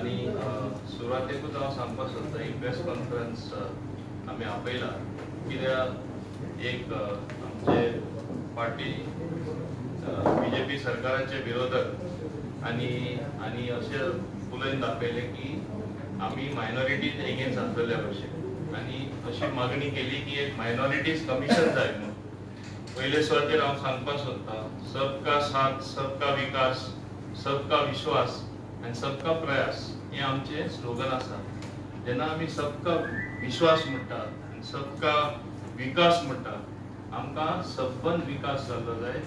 आणि सुरवातेकूच हांव सांगपाक सोदता एक प्रेस कॉन्फरन्स आमी आपयला कित्याक एक आमचे पार्टी बीजेपी सरकाराचे विरोधक आणि असे उलयन दाखयले की आमी मायनॉरिटीज एगेन्स्ट आसलेल्या भशेन आणि अशी मागणी केली की एक मायनॉरिटीज कमिशन जाय म्हणून. पयले सुवातेर हांव सांगपाक सोदता सबका साथ सबका विकास सबका विश्वास आणि सबका प्रयास हे आमचे स्लोगन आसा. जेन्ना आमी सबका विश्वास म्हणटात आनी सबका विकास म्हणटात आमकां सबंद विकास जाल्लो जाय,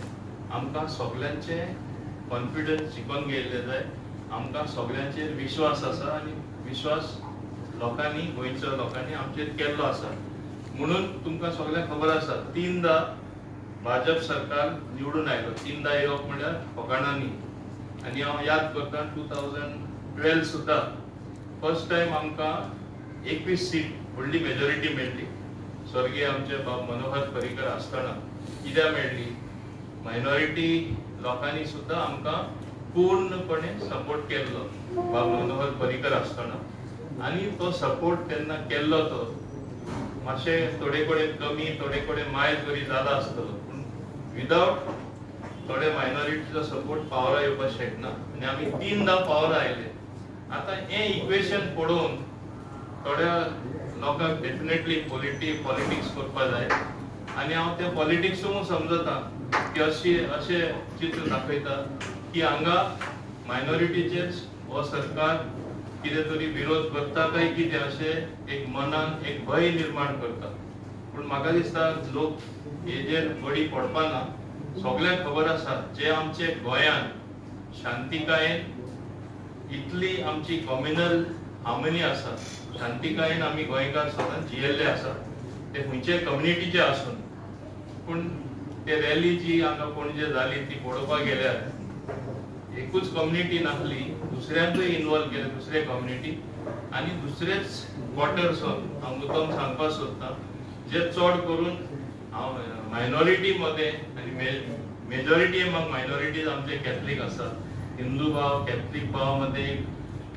आमकां सगळ्यांचे कॉन्फिडन्स जिखून घेयल्ले जाय, आमकां सगळ्यांचेर विश्वास आसा आणि विश्वास लोकांनी गोंयच्या लोकांनी आमचेर केल्लो आसा. म्हणून तुमकां सगळ्यांक खबर आसा 3दा भाजप सरकार निवडून आयलो. 3दा येवप म्हळ्यार फकाणांनी. आणि हांव याद करता 2012 सुद्धा फर्स्ट टाइम आमकां 21 सीट व्हडली मेजॉरिटी मेळ्ळी. स्वर्गीय आमचे बाब मनोहर पर्रीकर आसतना. कित्याक मेळ्ळी? मायनॉरिटी लोकांनी सुद्धा आमकां पूर्णपणे सपोर्ट केल्लो बाब मनोहर पर्रीकर आसतना. आणि तो सपोर्ट तेन्ना केल्लो तो मातशें थोडे कडेन कमी थोडे कडेन मायज बरी जाला आसतलो, पूण विदाउट थोडे मायनॉरिटीचो सपोर्ट पावरा येवपाक शकना आणि आमी 3दा पावरा आयले. आतां हें इक्वेशन पळोवन थोड्या लोकांक डेफिनेटली पॉलिटिक्स करपा जाय आणि हांव ते पॉलिटिक्सूय समजता की अशें चित्र दाखयता की हांगा मायनॉरिटीचेर हो सरकार कितें तरी विरोध करता काय कितें अशें एक मनान एक भय निर्माण करता. पूण म्हाका दिसता लोक हेजेर बडी पडपाना. सगळ्यांक खबर आसा जे आमचे गोंयान शांतिकायेन इतली आमची कम्युनल हार्मनी आसा, शांतिकायेन आमी गोंयकार सदांच जियेल्ले आसा, ते खंयचे कम्युनिटीचे आसून. पूण ते रॅली जी हांगा पणजे जाली ती पळोवपाक गेल्यार एकूच कम्युनिटी नासली, दुसऱ्यांकूय इन्वॉल्व केले दुसरे कम्युनिटी आणि दुसरेच क्वॉर्टर्स हांव मुद्दम सांगपाक सोदता जे चड करून हांव मायनॉरिटी मध्ये आणि मेजॉरिटी अमंग मायनॉरिटीज आमचे कॅथलीक आसा. हिंदू भाव कॅथलीक भाव मध्ये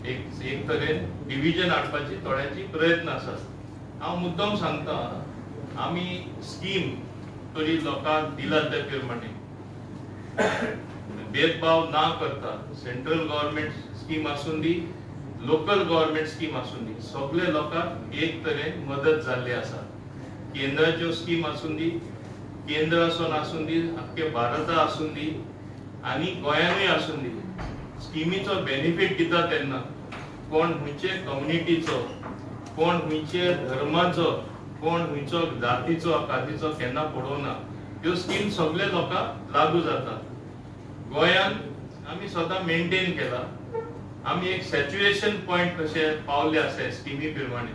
एक तरेन डिव्हिजन हाडपाची थोड्यांची प्रयत्न आसात. हांव मुद्दम सांगता आमी स्कीम तरी लोकांक दिलात त्या प्रमाणे भेदभाव ना करता सेंट्रल गव्हर्नमेंट स्कीम आसून दी लोकल गव्हर्नमेंट स्कीम आसून दी सगळे लोकांक एक तरेन मदत जाल्ली आसा. केंद्राच्यो स्कीम आसून दी केंद्र आसून दी अख्खे भारता आसून दी आणि गोंयानूय आसून दी स्किमीचो बेनिफिट दिता तेन्ना कोण खंयचे कम्युनिटीचो कोण खंयचे धर्माचो कोण खंयचो जातीचो कातीचो केन्ना पडोवना. ह्यो स्कीम सगळे लोकांक लागू जाता. गोंयान आमी सदां मेंटेन केला. आमी एक सॅच्युरेशन पॉइंट कशे पावले आसा स्किमी प्रमाणे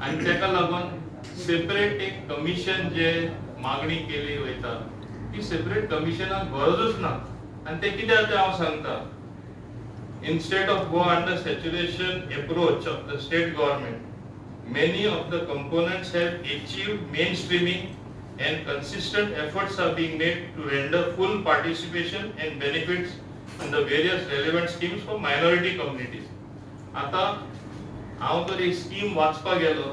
आणि तेका लागून सेपरेट एक कमिशन जे मागणी केली वयता ती सेपरेट कमिशनाक गरजूच ना. आणि ते कित्याक ते हांव सांगता instead of go under saturation approach of the state government many of the components have achieved mainstreaming and consistent efforts are being made to render full participation and benefits in the various relevant schemes for minority communities. आता हांव तर एक scheme वाचपाक गेलो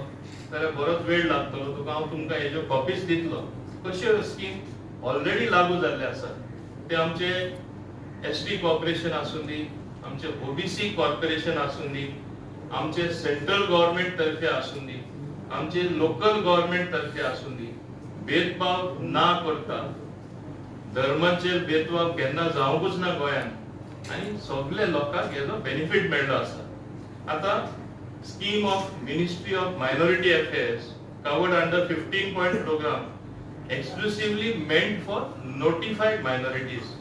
जाल्यार बरोच वेळ लागतलो. तुका हांव तुमकां हेज्यो कॉपीज दितलो. कश्यो स्कीम ऑलरेडी लागू जाल्ले आसा ते आमचे एसटी कॉर्पोरेशन आसून दी आमचे ओबीसी कॉर्पोरेशन आसून दी आमचे सेंट्रल गव्हर्नमेंट तर्फे आसून दी आमचे लोकल गव्हर्नमेंट तर्फे आसून दी भेदभाव ना करता धर्माचेर भेदभाव केन्ना जावंकूच ना गोंयान आणि सगळे लोकांक हेजो बेनिफिट मेळ्ळो आसा. आता scheme of ministry of minority affairs covered under 15-point program exclusively meant for notified minorities.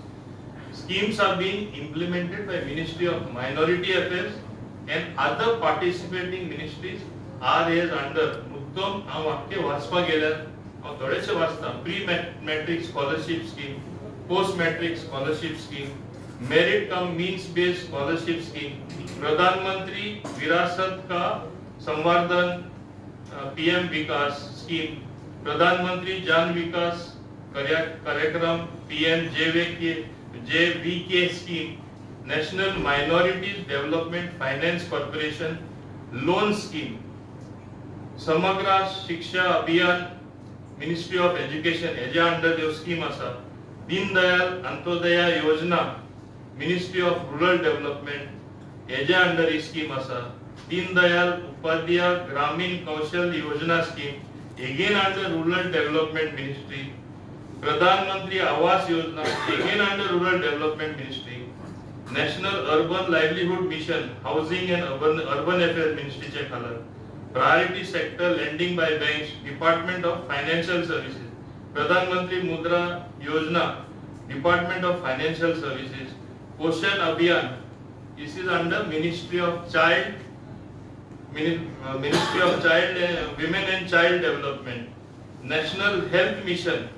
Schemes are being implemented by Ministry of Minority Affairs and other participating ministries are as under मुद्दम हांव वाक्य वाचपाक गेल्यार हांव थोडेशे वाचता. Pre matric scholarship scheme, post matric scholarship scheme, merit cum means based scholarship scheme, Pradhan Mantri Virasat का संवर्धन पीएम विकास स्कीम, प्रधानमंत्री Jan Vikas Karyakram PM JVK scheme, National Minorities Development Finance Corporation loan scheme, Samagra Shiksha Abhiyan, Ministry of Education हेज्या under ह्यो scheme आसा. दीन दयाल अंत्योदय योजना, Ministry of Rural Development हेज्या under ही scheme आसा. दीन दयाल उपाध्याय ग्रामीण Kaushal Yojana scheme again under Rural Development Ministry. Pradhan Mantri Awas Yojana again under Rural Development Ministry. National Urban Livelihood Mission Housing and Urban Affairs Ministry चे खाला. Priority Sector Lending by Banks Department of Financial Services. Pradhan Mantri Mudra Yojana Department of Financial Services. Poshan Abhiyan, this is under Ministry of Child, Women and Child Development. National Health Mission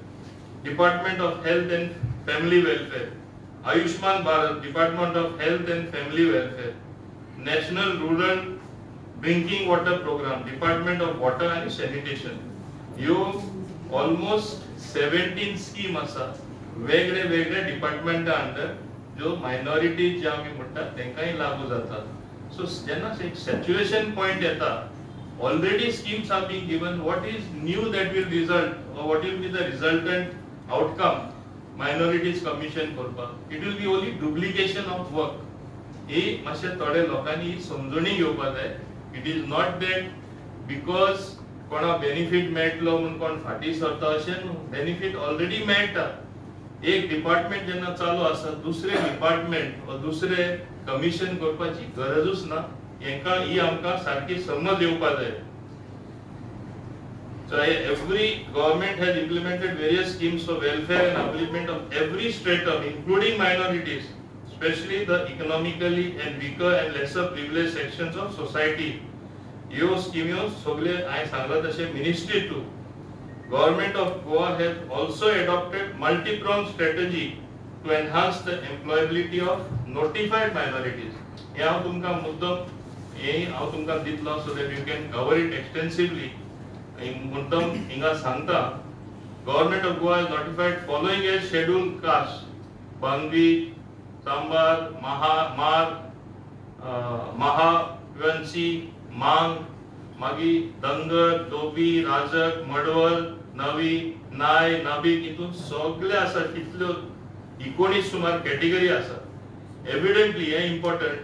Department of Health and Family Welfare. Ayushman Bharat Department of Health and Family Welfare. National Rural Drinking Water Program Department of Water and Sanitation. You almost 17 scheme आसा वेगळे वेगळे department under जो minority जे आम्ही म्हणतात तेंकाही लागू जाता. सो जेन्ना एक सॅच्युरेशन पॉइंट येता, already schemes are being given, what is new that will result or what will be the resultant outcome minorities commission करपाक? It will be only duplication of work. हे मातशे थोडे लोकांनी समजून घेवपाक जाय. It is not that because कोणा benefit मेळटलो म्हणून कोण फाटी सरता अशें न्हू. बेनिफिट ऑलरेडी मेळटा. एक डिपार्टमेंट जेन्ना चालू आसा दुसरे डिपार्टमेंट वा दुसरे कमिशन करपाची गरजूच ना. हेंका ही आमकां सारकी समज येवपाक जाय. So every government has implemented various schemes for welfare and upliftment of every stratum, including minorities, especially the economically and weaker and lesser privileged sections of society. ह्यो स्कीम्यो सगळे हांवें सांगला तशें ministry too. Government of Goa has also adopted multi-pronged strategy to enhance the employability of notified minorities. हे हांव तुमकां मुद्दम हांव तुमकां दितलो so that you can cover it extensively. मुद्दम हिंगा सांगता. Government of Goa has notified following as scheduled castes: Bangvi, Sambar, Maha, Vansi, Mang, Magi, Dangar, Dobi, Rajak, Madwal, Navi, Nai, Nabik, हितून सगळे आसा. कितल्यो 19 सुमार कॅटेगरी आसा. Evidently, important,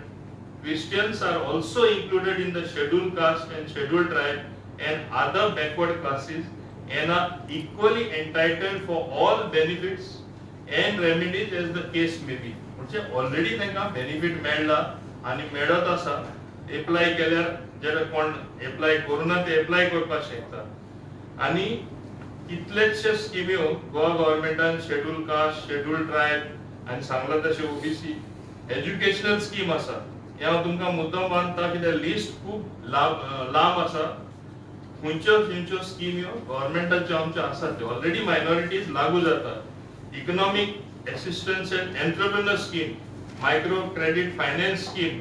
Christians are also included in the scheduled caste and scheduled tribe and other backward classes and are equally entitled for all benefits and remedies as the case may be. म्हणजे already तांकां benefit मेळ्ळा आनी मेळत आसा. Apply केल्यार जर कोण apply करूना ते एप्लाय करपाक शकता. आनी कितलेशे स्किम्यो गोवा गव्हर्नमेंटान शेड्यूल कास्ट, शेड्यूल ट्रायब आनी सांगला तशें ओबीसी एज्युकेशनल स्कीम आसा. हे हांव तुमकां मुद्दम मानता कित्याक लिस्ट खूब लांब आसा. खंयच्यो स्किम्यो गव्हर्नमेंटाच्यो आमच्यो आसात त्यो ऑलरेडी मायनॉरिटीज लागू जाता. Economic assistance and entrepreneur scheme, micro credit finance scheme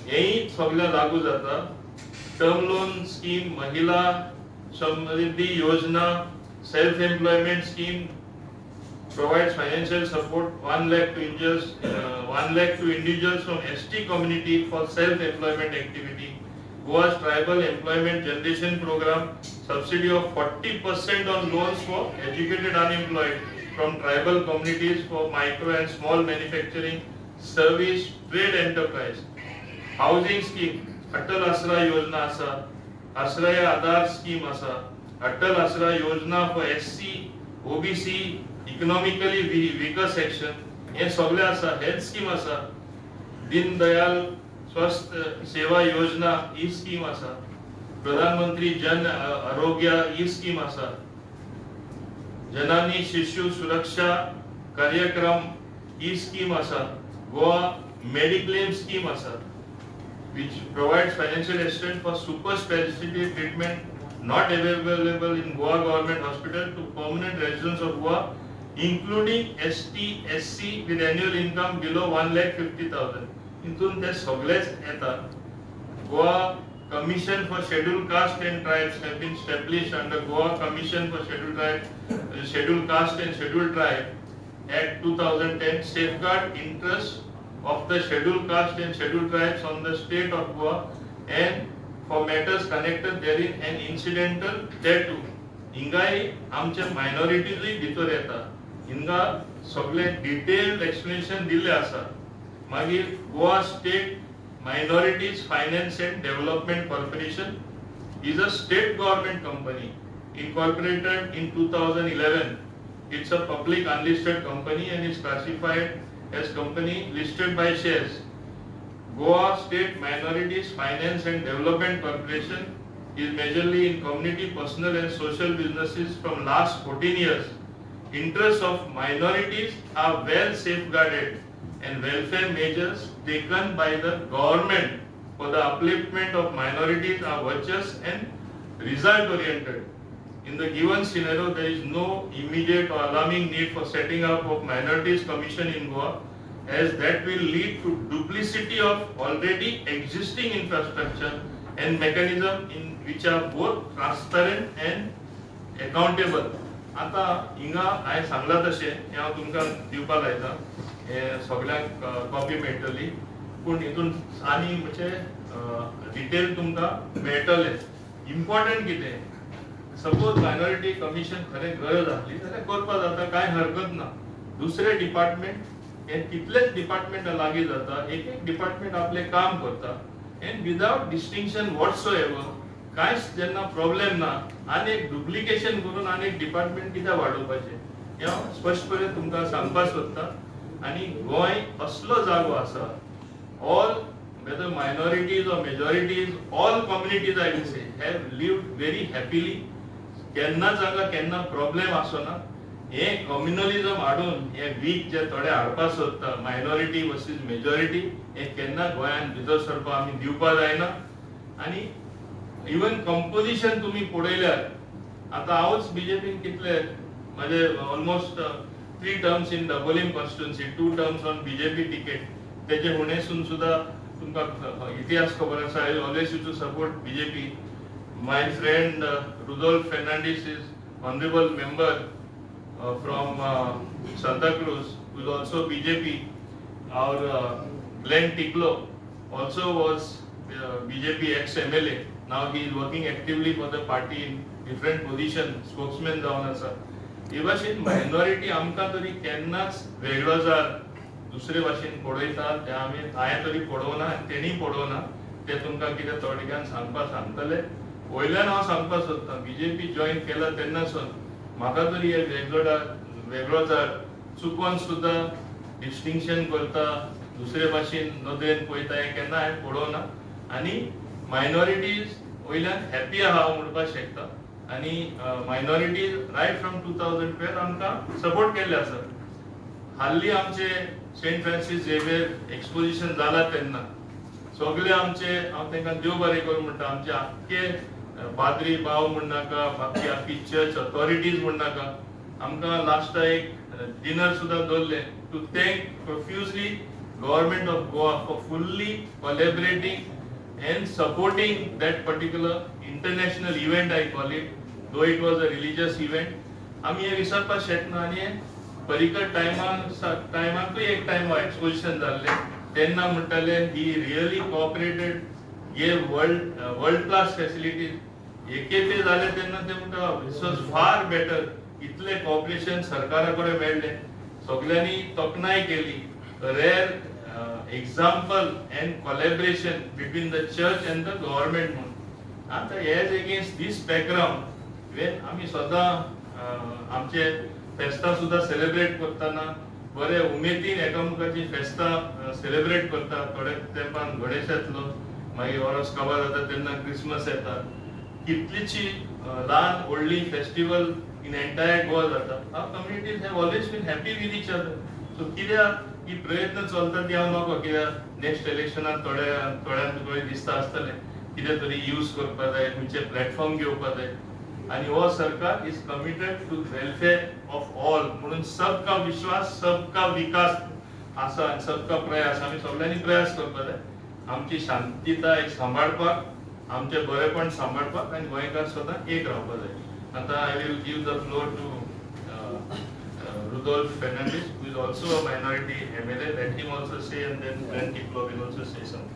हेही सगळ्या लागू जाता. टर्म लोन स्कीम, महिला समृद्धी योजना, self employment scheme provides financial support 1 lakh to individuals from ST community for self-employment activity. Goa's tribal employment generation program subsidy of 40% on loans for educated unemployed from tribal communities for micro and small manufacturing, service, trade enterprise. Housing scheme, Atal Asra Yojana asa, Asray Aadhar scheme asa, Atal Asra Yojana for SC, OBC, economically weaker section, हे सगळे आसा. Health scheme आसा. दीन दयाल स्वस्थ सेवा योजना ही scheme आसा. प्रधानमंत्री जन आरोग्य ही scheme आसा. जननी शिशु सुरक्षा कार्यक्रम ही स्कीम आसा. गोवा मेडिक्लेम स्कीम आसा which provides financial assistance for super specialty treatment not available in Goa government hospital to permanent residents of Goa, including ST, SC with annual income below 1,50,000. हितून ते सगळेच येता. Goa Commission for Scheduled Caste and Tribes have been established under Goa Commission for Scheduled Caste and Scheduled Tribe Act 2010 safeguard interest of the scheduled caste and scheduled tribes on the state of Goa and for matters connected therein and incidental thereto. हिंगाय आमचे मायनॉरिटीजूय भितर येता. हिंगा सगळे detailed explanation दिले आसा. मागीर Goa state minorities finance and development corporation is a state government company incorporated in 2011. It's a public unlisted company and is classified as company listed by shares. Goa State Minorities Finance and Development Corporation is majorly in community, personal and social businesses from last 14 years. Interests of minorities are well safeguarded and welfare measures taken by the government for the upliftment of minorities are virtuous and result oriented. In the given scenario, there is no immediate or alarming need for setting up of minorities commission in Goa, as that will lead to duplicity of already existing infrastructure and mechanism in which are both transparent and accountable. आता हिंगा हांवें सांगला तशें हांव तुमकां दिवपाक लायता. हे सगळ्यांक कॉपी मेळटली, पूण हितून आनी म्हणजे डिटेल तुमकां मेळटले. इम्पॉर्टंट कितें, सपोज मायनॉरिटी कमिशन खरें गरज आसली जाल्यार करपाक जाता, कांय हरकत ना. दुसरे डिपार्टमेंट हे कितलेच डिपार्टमेंटा लागीं जाता, एक एक डिपार्टमेंट आपले काम करता एंड विदाउट डिस्टिंक्शन वॉट्सोएवर. कांयच जेन्ना प्रॉब्लेम ना आनी एक डुप्लिकेशन करून आनी एक डिपार्टमेंट कित्याक वाडोवपाचें हें हांव स्पश्टपणे तुमकां सांगपाक सोदतां. आनी गोंय असलो जागो आसा, all whether minorities or majorities, all communities I will say have lived very happily. केन्ना जागा केन्ना प्रॉब्लेम आसना. हे कम्युनलिझम हाडून हे वीक जे थोडे हाडपाक सोदता, मायनॉरिटी वर्सीस मेजॉरिटी, हे केन्ना गोंयांत भितर सरपाक आमी दिवपाक जायना. आनी इवन कंपोजिशन तुमी पळयल्यार आतां हांवूच बीजेपीन कितले म्हाजे almost 3 terms in Dabolim constituency, 2 terms on BJP ticket. तेजे हुणेसून सुद्धा तुमकां इतिहास खबर आसा. I always use to support BJP. My friend Rudolph Fernandes is honourable member from Santa Cruz, who is also BJP. Our Glenn Tiklo also was BJP ex-MLA. Now he is working actively for the party in different positions, spokesman जावन आसा. हे भाशेन minority आमकां तरी केन्नाच वेगळो जाल दुसरे भाशेन पळयतात ते आमी हांवें तरी पळोवना आनी तेणी पळोवना. ते तुमकां कितें थोडक्यान सांगपाक सांगतले. वयल्यान हांव सांगपाक सोदतां, बीजेपी जॉयन केला तेन्नासून म्हाका तरी हे वेगळो जाल चुकोन सुद्धा डिस्टिंक्शन करता, दुसरे भाशेन नदरेन पळयता हें केन्ना हांवें पळोवना. आनी मायनॉरिटीज वयल्यान हॅपी आहा हांव म्हणपाक शकता. आनी मायनॉरिटीज रायट फ्रॉम 2012 आमकां सपोर्ट केल्ले आसा. हाल्ली आमचे सेंट फ्रांसीस झेवियर एक्सपोजिशन जाला तेन्ना सगळे आमचे, हांव तांकां देव बरें करूं म्हणटा, आमचे आख्खे पाद्री भाव म्हणनाका, बाकी आख्खी चर्च ऑथॉरिटीज म्हणनाका, आमकां लास्ट एक डिनर सुद्दां दवरले to thank profusely government of Goa for fully collaborating and supporting that particular international event, I call it, though it was a religious event. आमी हे विसरपाक शकना. आनी परिकट टायमाकूय एक टायम एक्सपोजिशन जाल्ले तेन्ना म्हणटाले ही रियली कोऑपरेटेड, हे वर्ल्ड क्लास फॅसिलिटीज एकेपे जाले तेन्ना ते म्हणटा दिस वॉज फार बेटर. इतले कोऑपरेशन सरकारा कडेन मेळ्ळे, सगळ्यांनी तोखणाय केली. Rare example and collaboration between the church and the government म्हणून. आता as against this background when आमी सदां आमचे फेस्ता सुद्धा सेलिब्रेट करतना बरे उमेदीन एकामेकाची फेस्ता सेलिब्रेट करता. थोडे तेंपान गणेश येतलो, मागीर वरस काबार जाता तेन्ना क्रिसमस येता. कितलीची ल्हान व्हडली फेस्टिवल इन एंटायर गोवा जाता. Our communities have always been happy with each other. So कित्याक ही प्रयत्न चलता ती हांव नको, कित्याक नेक्स्ट इलेक्शनाक थोड्यांक दिसता आसतलें कितें तरी यूज करपा जाय, खंयचे प्लॅटफॉर्म घेवपा जाय. आनी हो सरकार is committed to welfare of all म्हणून सबका विश्वास सबका विकास आसा आनी सबका प्रयास. आमी सगळ्यांनी प्रयास करपा जाय आमची शांतीताय सांबाळपाक, आमचे बरेपण सांबाळपाक आनी गोंयकार सदां एक रावपा जाय. आतां I will give the floor to Rudolph Fernandes, who is also a minority MLA. Let him also say, and then Glenn Kiplo will also say something.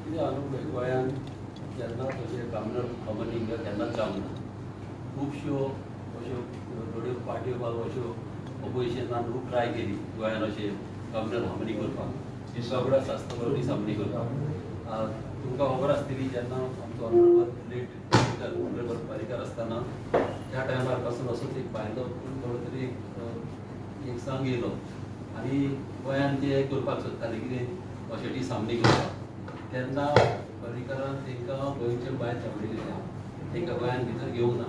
कितें आनी गोंयांत केन्नाच अशें कम्युनल कम्युनिटी केन्नाच जावंक ना. खुबश्यो अश्यो थोड्यो पार्ट्यो वा अश्यो ऑपोजिशनान खूब ट्राय केली गोंयांत अशें कम्युनल हार्मनी करपाक. ही सगळ्याच आसता बरोबर हार्मनी करपाक. तुमकां खबर आसतली जेन्ना आमचो ऑनरेबल पर्रीकर आसतना त्या टायमार पासून असोच एक भायलो थोडो तरी एक सांग येयलो आनी गोंयांत ते करपाक सोदताले कितें अशें सामनी करपाक. तेन्ना पर्रीकरान तांकां गोंयचे भायर धांवडिल्ले तांकां गोंयांत भितर घेवंक ना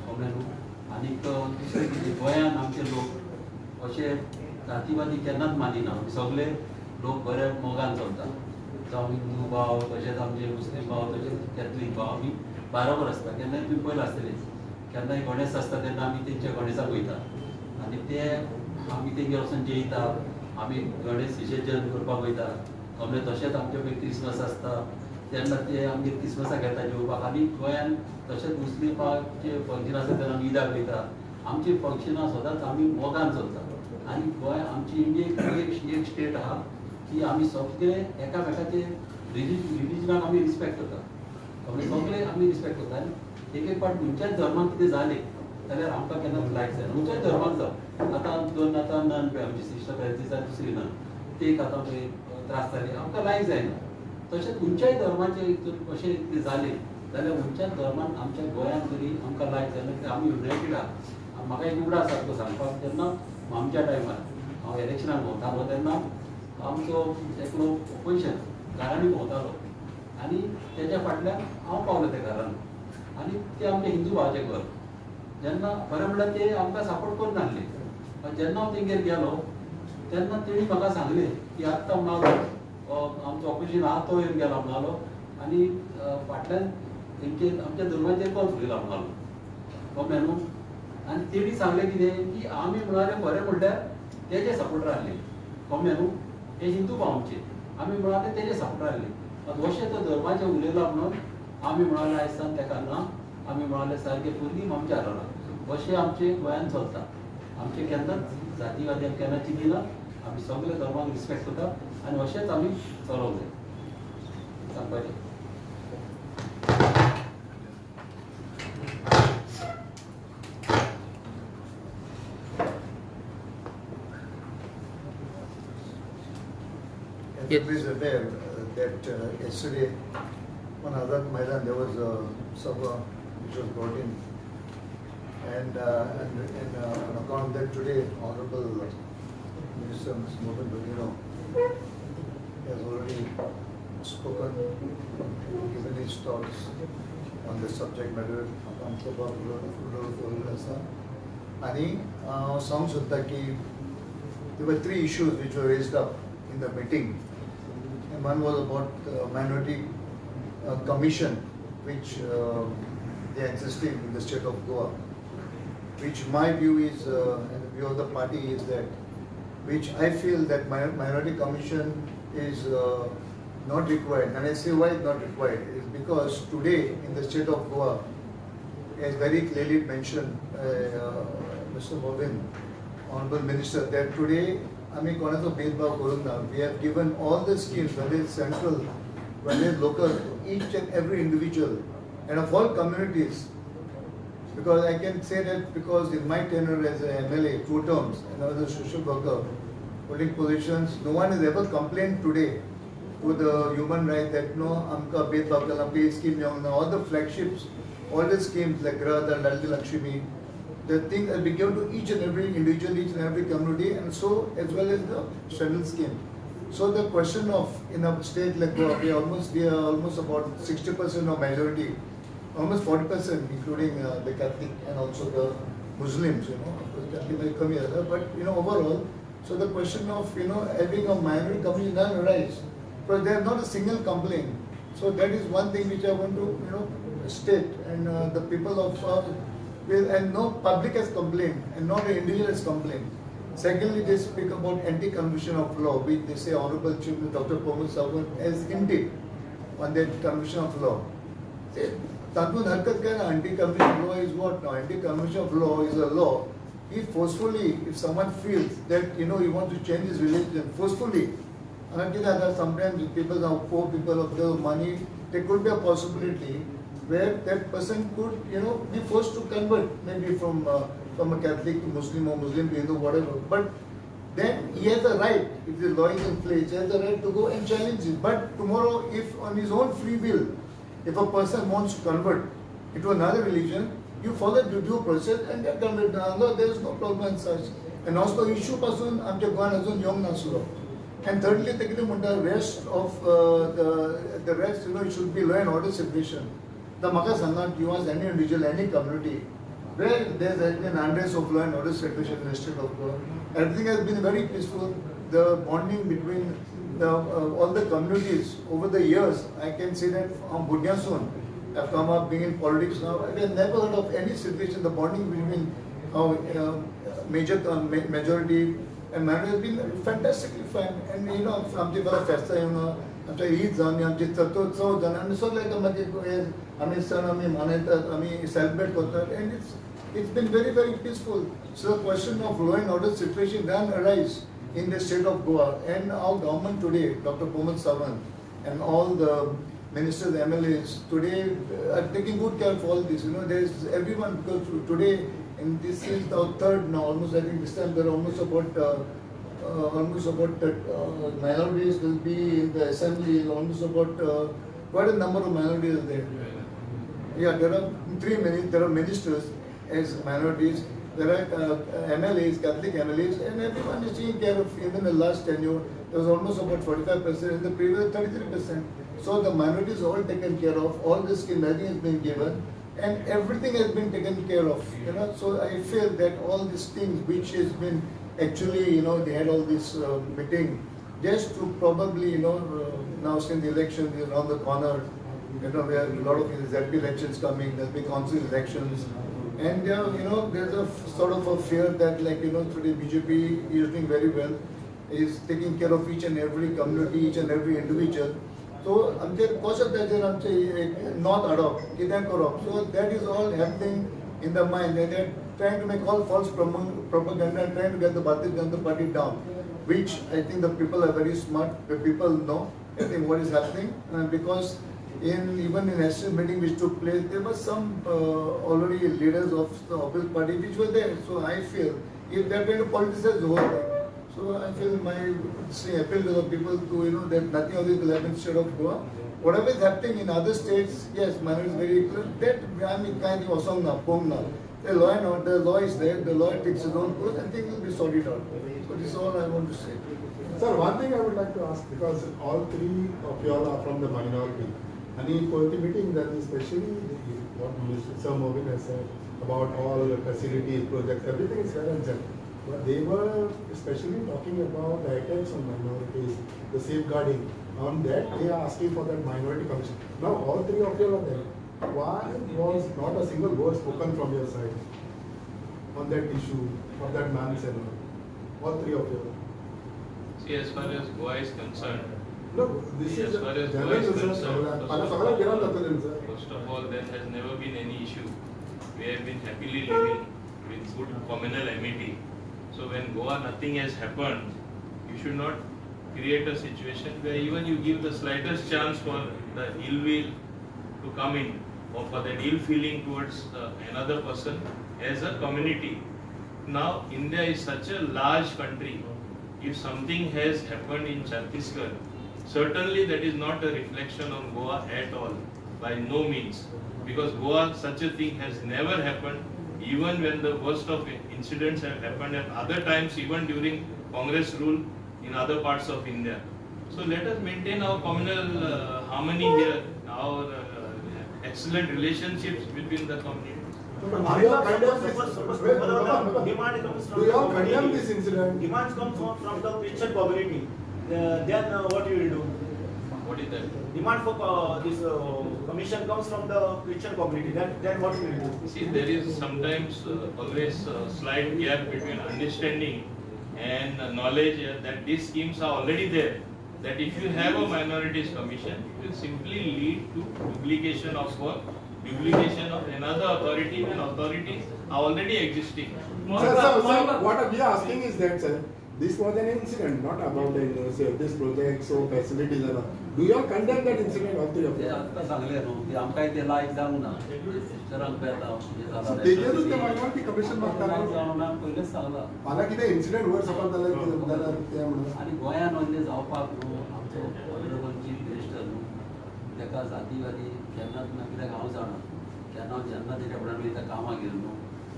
कळ्ळें न्हू. आनीक दुसरें कितें गोंयांत आमचे लोक अशे जातीवादी केन्नाच मानिना. सगळे लोक बरे मोगान चलता. जावं हिंदू भाव तशेंच आमचे मुस्लीम भाव तशेंच कॅथलीक भाव आमी बाराबर आसता. केन्नाय तुमी पयलें आसतलें केन्नाय गणेश आसता तेन्ना आमी तेंच्या गणेशाक वयता आनी ते आमी तेंगेर वचून जेयता. आमी गणेश विसर्जन करपाक वयता. आमचे तशेंच आमचे पळय क्रिसमस आसता तेन्ना ते आमगे क्रिसमसाक येता जेवपाक. आनी गोंयांत तशेंच मुस्लिमांचे फंक्शन आसता तेन्ना आमी ईदाक वयता. आमची फंक्शनां सदांच आमी मोगान चलता. आनी गोंय आमची इंडियेक एक स्टेट आहा की आमी सगळे एकामेकाचे रिलीजनाक आमी रिस्पेक्ट करता. सगळे आमी रिस्पेक्ट करता. आनी एक पाट खंयच्याच धर्मान कितें जालें जाल्यार आमकां केन्नाच लायक जायना. खंयच्याच धर्माक जावं. आतां नन पळय आमची सिस्टर फ्रांसीस दुसरी नन तेक आतां पळय त्रास जाले आमकां लायक जायना. तशेंच खंयच्याय धर्माचे जर अशें कितें जालें जाल्यार खंयच्याच धर्मान आमच्या गोंयांत तरी आमकां लायक जायना कित्याक आमी युनायटेड आहा. म्हाका एक उगडास आसा तुका सांगपाक. जेन्ना आमच्या टायमार हांव इलेक्शनाक भोंवतालो तेन्ना आमचो एकलो ऑपोजिशन घरांनी भोंवतालो आनी तेच्या फाटल्यान हांव पावलो त्या घरान आनी ते आमचे हिंदू भावाचे घर. जेन्ना खरें म्हणल्यार ते आमकां सपोर्ट करून नासले. जेन्ना हांव तेंगेर गेलो तेन्ना तेणी म्हाका सांगलें की आत्तां म्हणालो आमचो ऑपोजिशन आहा तो येवन गेला म्हणालो आनी फाटल्यान तेंचे आमच्या धर्माचेर कॉल फुटयला म्हणालो. कळ्ळें न्हू. आनी तेणी सांगलें कितें की आमी म्हणालें खरें म्हणल्यार तेजे सपोर्टर आहले. कळ्ळें न्हू. हे हिंदू भाव आमचे आमी म्हणालें तेजे सपोर्टर आहले. अशें तो धर्माचें उलयला म्हणून आमी म्हणालें आयज सावन तेका ना. आमी म्हणालें सारकें भुरगीं आमचे हाडना. अशें आमचे गोंयांत चलता. आमचे केन्नाच जातीवादी केन्ना चिंतिना. आमी सगळे धर्माक रिस्पेक्ट करता आनी अशेंच आमी चलोवंक जाय सांगपाचें. Everybody is aware that yesterday on Azad Maidan there was a sabha which was brought in, and on account of that today Honorable Minister Mr. Mohan Bagino has already spoken, given his thoughts on the subject matter on Sabha आणि सांगू सोदता की there were three issues which were raised up in the meeting. And one was about minority commission which they are existing in the state of Goa, which my view is and the view of the party is that which I feel that minority commission is not required. And I say why not required is because today in the state of Goa, as very clearly mentioned Mr. Bobin, Honorable Minister, that today we have given all the schemes, whether it's central, whether it's local, each and every individual and of all communities. Because I can say that because in my tenure as a MLA, 2 terms, and I was a social worker, holding positions, no one has ever complained today to the human right that no, amka bed bakala pay scheme, all the flagships, all the schemes like Grada, Laldi Lakshmi, the thing that we give to each and every individual, each and every community, and so as well as the central scheme. So the question of in a state like Goa, we are almost about 60% of majority, almost 40%, including the Catholic and also the Muslims. Catholic may come here, but overall. So the question of having a minority community doesn't arise, because there is not a single complaint. So that is one thing which I want to state, and the people of and no public has complained, and not the individual has complained. Secondly, they speak about anti-confusion of law, which they say Honorable Chief Dr. Pramod Sawant has hinted on that confusion of law. Anti-confusion of law is what now? Anti-confusion of law is a law if forcefully, if someone feels that, you know, he wants to change his religion forcefully, and sometimes people now, poor people of the money, there could be a possibility where that person could, you know, be forced to convert, maybe from a Catholic to Muslim or Muslim to Hindu, whatever. But then he has the right, if the law is in place, he has the right to go and challenge it. But tomorrow, if on his own free will, if a person wants to convert into another religion, you follow the due process and get converted. There is no problem as such. And also issue pasun amche goan azun yong nasulo. And thirdly, the rest of the rest, you know, it should be law and order situation. The Maka Sangha, you ask any individual, any community, where there has been unrest of law and order situation in the state of Goa. Everything has been very peaceful. The bonding between all the communities over the years, I can say that from Budyasun, have come up being in politics now. I have never heard of any situation, the bonding between majority and minority has been fantastically fine. And you know, आमची बरा फेस्ता येऊन आमच्या ईद जावन आमची चतुर्थोत्सव जावन आमी सगळे मागीर आमी सण आमी मनयतात आमी सेलिब्रेट करतात and it's been very, very peaceful. So the question of law and order situation then arise in the state of Goa, and our government today, Dr. Pramod Sawant and all the ministers, MLAs today are taking good care of all this. You know, there is everyone, because today, and this is our third now, almost I think this time there are almost about minorities will be in the assembly, almost about quite a number of minorities there. Yeah, there are ministers as minorities, there are MLAs, Catholic MLAs, and everyone is taking care of. Even the last tenure, there was almost about 45%, in the previous 33%. So the minorities are all taken care of, all this scheme has been given, and everything has been taken care of. You know, so I feel that all these things which has been actually, you know, they had all this meeting just to probably, you know, now since the election is around the corner, you know, there are a lot of ZP elections coming, there'll be council elections, and you know, there's a sort of a fear that, like, you know, today BJP is doing very well, is taking care of each and every community, each and every individual. So आमचे कशें ताचेर आमचे not adopt, कितें करप. So that is all happening in the mind, and they're trying to make all false propaganda and trying to get the Bharatiya Janata Party down, which I think the people are very smart. The people know, I think, what is happening, because even in national meeting which took place, there were some already leaders of the opposite party which were there. So I feel if they are going to politicize the whole thing. So I feel my appeal to the people to, you know, that nothing of this will happen instead of Goa. Whatever is happening in other states, yes, man is very clear. That I mean, kind of awesome now, the law and order, the law is there, the law takes its own course, and things will be sorted out. So this is all I want to say. Sir, one thing I would like to ask, because all three of you all are from the minority, and in the meeting that especially what Mr. Sir Mobin has said about all the facilities, projects, everything is fair and just. But they were especially talking about the attacks on minorities, the safeguarding. On that, they are asking for that minority commission. Now, all three of you are there. Why was not a single word spoken from your side on that issue of that man's and all three of you? See, as far as Goa is concerned, No, this is as far as Goa is concerned, first of all, there has never been any issue. We have been happily living with good communal amity. So when Goa nothing has happened, you should not create a situation where even you give the slightest chance for the ill will to come in, or for that ill feeling towards another person as a community. Now India is such a large country. If something has happened in Chhattisgarh, certainly that is not a reflection on Goa at all, by no means, because Goa such a thing has never happened. Even when the worst of incidents have happened at other times, even during Congress rule in other parts of India. So let us maintain our communal harmony here, our excellent relationships between the communities. Do you all condemn this incident? Demands come from the Christian community. Then what you will do? What is that? Demand for this commission comes from the Christian community. Then what you will do? See, there is sometimes always a slight gap between understanding and knowledge that these schemes are already there. That if you have a minorities commission, it will simply lead to duplication of work, duplication of another authority when authorities are already existing. Sir, what we are asking is that, sir, this was an incident, not about the university of this project, so facilities and all. Do you all condemn that incident, all three of ते you? आतां सांगले न्हू की आमकां ते लायक जावंक ना सिस्टरांक बेता So तेजेरूच ते minority commission मागतात. जावंक ना पयलेच सांगला मला कितें incident वयर सकयल जाल्यार ते म्हणून. आनी गोंयान असले जावपाक न्हू आमचो ऑनरेबल चीफ मिनिस्टर न्हू तेका जातीवादी केन्नाच ना कित्याक हांव जाणा केन्ना जेन्ना तेच्या फुड्यान वयता कामाक गेलो न्हू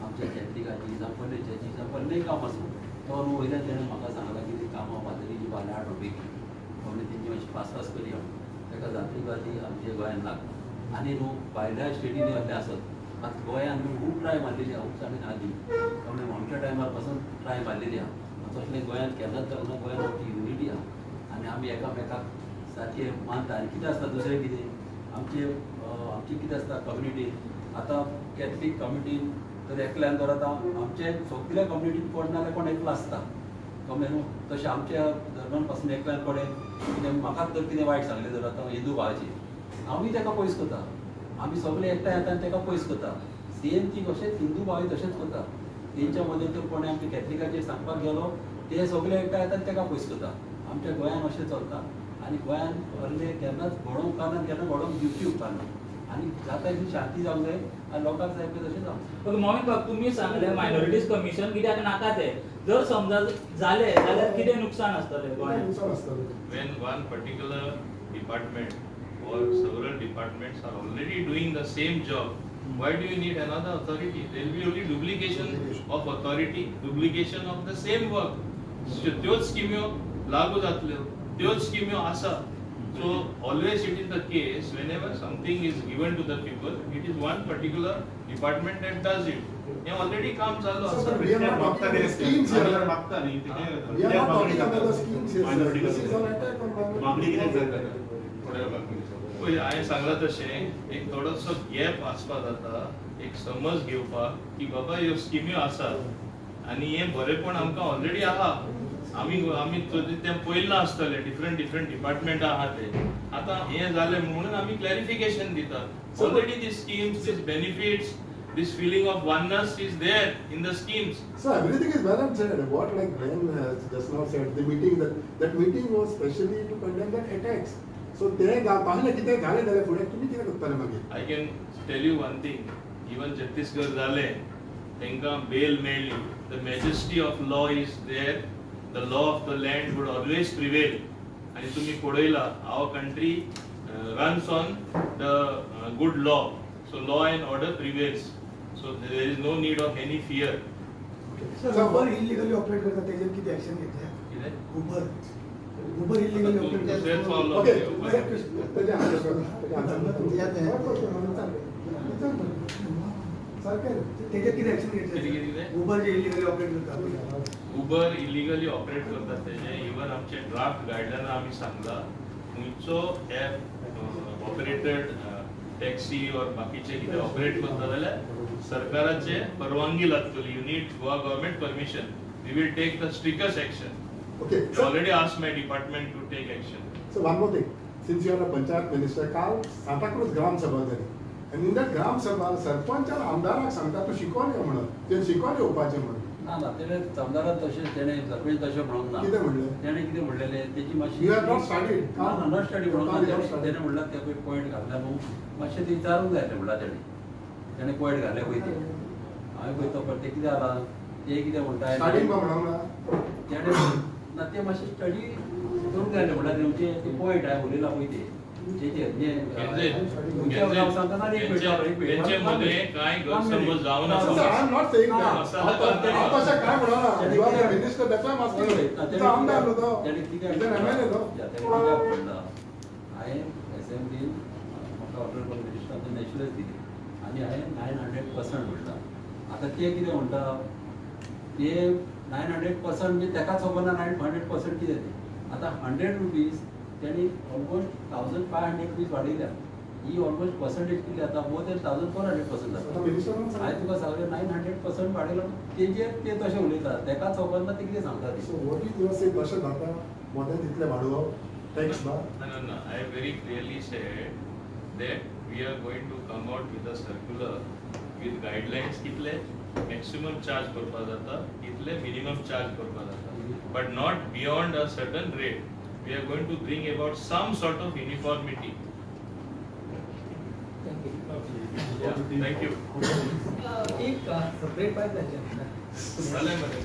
आमच्या कॅथलिकाची जावं पल्लेच्याची जावं पल्लेय काम आसूं तो न्हू वयल्यान तेणें म्हाका सांगला की ती कामां पातळीची बाले हाडून बेगी आमी तेंची मातशी पास करी हांव तेका जातीवादी आमच्या गोंयान लागता आनी न्हू भायल्या स्टेटींनी असले आसत आतां गोंयान न्हू खूब ट्राय मारलेली आहा खूब जाणांनी आदी त्यामुळे आमच्या टायमार पासून ट्राय मारलेली आहा तसलें गोंयान केन्नाच जावंक ना गोंयान आमची युनिटी आहा आनी आमी एकामेकाक सारखे मानता आनी कितें आसता दुसरें कितें आमची कितें आसता कम्युनिटीन आतां कॅथलीक कम्युनिटीन तर एकल्यान तर आतां आमचे सगळ्या कम्युनिटीन कोण नाल्यार कोण एकलो आसता कळ्ळें न्हू तशें आमच्या धर्मान पासून एकल्यान कोणें कितें म्हाकाच जर कितें वायट सांगलें तर आतां हिंदू भावाचेर हांवूय तेका पयस करता आमी सगळे एकठांय येता आनी तेका पयस करता सेम ती कशेंच हिंदू भावूय तशेंच करता तेंच्या मदीं तर कोणें आमच्या कॅथलिकाचेर सांगपाक गेलो ते सगळे एकठांय येता आनी तेका पयस करता आमच्या गोंयान अशें चलता आनी गोंयान व्हरले केन्नाच घडोवंक उपकारना केन्ना घडोवंक दिवची उपकारना आनी जाता ती शांती जावंक जाय आनी लोकांक जाय पळय तशें जावंक ओके मोहित बाब तुम्ही सांगले मायनॉरिटीज कमिशन कित्याक नाका ते जर समजा झाले जाल्यार कितें नुकसान आसतलें गोंयांत नुकसान असतं. When one particular department or several departments are already doing the same job, why do you need another authority? There will be only duplication of authority, duplication of the same work. So त्योच स्किम्यो लागू जातल्यो, त्योच स्किम्यो आसा. So always it is the case whenever something is given to the people, it is one particular department that does it. Hey already काम चालू So, आसा. but we are not talking about the schemes here. We are not talking about the schemes here. sir. This is an attack on minority. पळय हांवें सांगलां तशें एक थोडोसो gap आसपा जाता एक समज घेवपाक की बाबा ह्यो स्किम्यो आसात आनी हें बरेपण आमकां ऑलरेडी आहा आमी तें पयलें आसतलें डिफरंट डिपार्टमेंट आहा ते आतां हें जालें म्हणून आमी क्लॅरिफिकेशन दितात already the schemes these benefits this feeling of oneness is there in the schemes. So everything is well and said. What like Ben just now said, the meeting that meeting was specially to condemn that attacks. So ते पाहिले किती झाले त्याला पुढे तुम्ही किती करताले मागे? I can tell you one thing, even Chhattisgarh झाले तांकां बेल मेळ्ळी. The majesty of law is there. The law of the land would always prevail. आणि तुम्ही पळयला our country runs on the good law. So law and order prevails. So there is no need of any fear. Sir Uber illegally operate करतात त्याच्यावर किती action घेतल्या कितें उबर illegally operate Self करतात law Okay. आहे. त्याचे त्याच्यात किती ऍक्शन किती- घेतल्या किती? उबर जे इलिगली ऑपरेट करतात उबर इलिगली ऑपरेट करतात तेजे इवन आमचे ड्राफ्ट गायडलायन आमी सांगला खंयचो ॲप ऑपरेटेड टॅक्सी ऑर बाकीचे कितें ऑपरेट करता जाल्यार सरकाराचे परवानगी लागतली you need Goa government permission we will take the strictest action Okay. We already asked my department to take action So one more thing. Since you are a panchayat minister, काल Santa Cruz ग्राम सभा जाली. And in that ग्राम सभा सरपंच आणि आमदाराक सांगता तूं शिकोवन यो म्हणून. ते शिकोवन येवपाचें म्हणून. ना ना तेणे आमदारान तशें तेणे सरपंच तशें म्हणूंक ना कितें म्हणलें? तेणे कितें म्हणलेलें तेची मातशी You have not studied. ना ना नॉट स्टडी म्हणूंक You have ना not studied. तेणे म्हणला ते पळय पॉयंट घातला न्हू मातशें ते विचारूंक जाय म्हणला तेणे पॉयंट घाले पळय ते हांवें पळयतो पण ते कितें जालां ते कितें म्हणटाय Studying बा म्हणूंक ना. तेणे ना ते मातशें स्टडी करूंक जाय म्हणल्यार तेंचे ते पॉयंट हांवें उलयला पळय ते त्यांचे मध्ये काय गैरसमज जावं So, I am not saying that. हांव तशें काय म्हणना. You are the minister, that's why I'm asking you. तुजो आमदार न्हू तो. तेणे कितें He's an MLA न्हू. म्हणला हांवें एसेंब्लीन म्हाका ऑनरेबल मिनिस्टरान नॅशनल दिली आनी हांवें 900% म्हणटा आतां ते कितें म्हणटा ते 900% म्हणजे तेकाच खबर ना 900% कितें ते आतां 100 रुपीज त्यांनी ऑलमोस्ट 1500 रुपीज वाडयल्या ही ऑलमोस्ट पर्संटेज किती आता मोर दॅन 1400% आता जाता minister म्हणून सांग. हांवें तुका सांगलें 900% वाडयलो तेजेर ते तशें उलयतात तेकाच खबर ना ते कितें सांगता ते So, what is your say कशें जाता? मोठ्यान तितलें वाडोवप. Tax बा. No. I very clearly said that we are going to come out with a circular with guidelines कितले maximum charge करपा जाता कितले minimum charge करपा जाता but not beyond a certain rate. We are going to bring about some sort of uniformity. Yeah, thank you. एक separate पाहिजे झालंय मध्ये.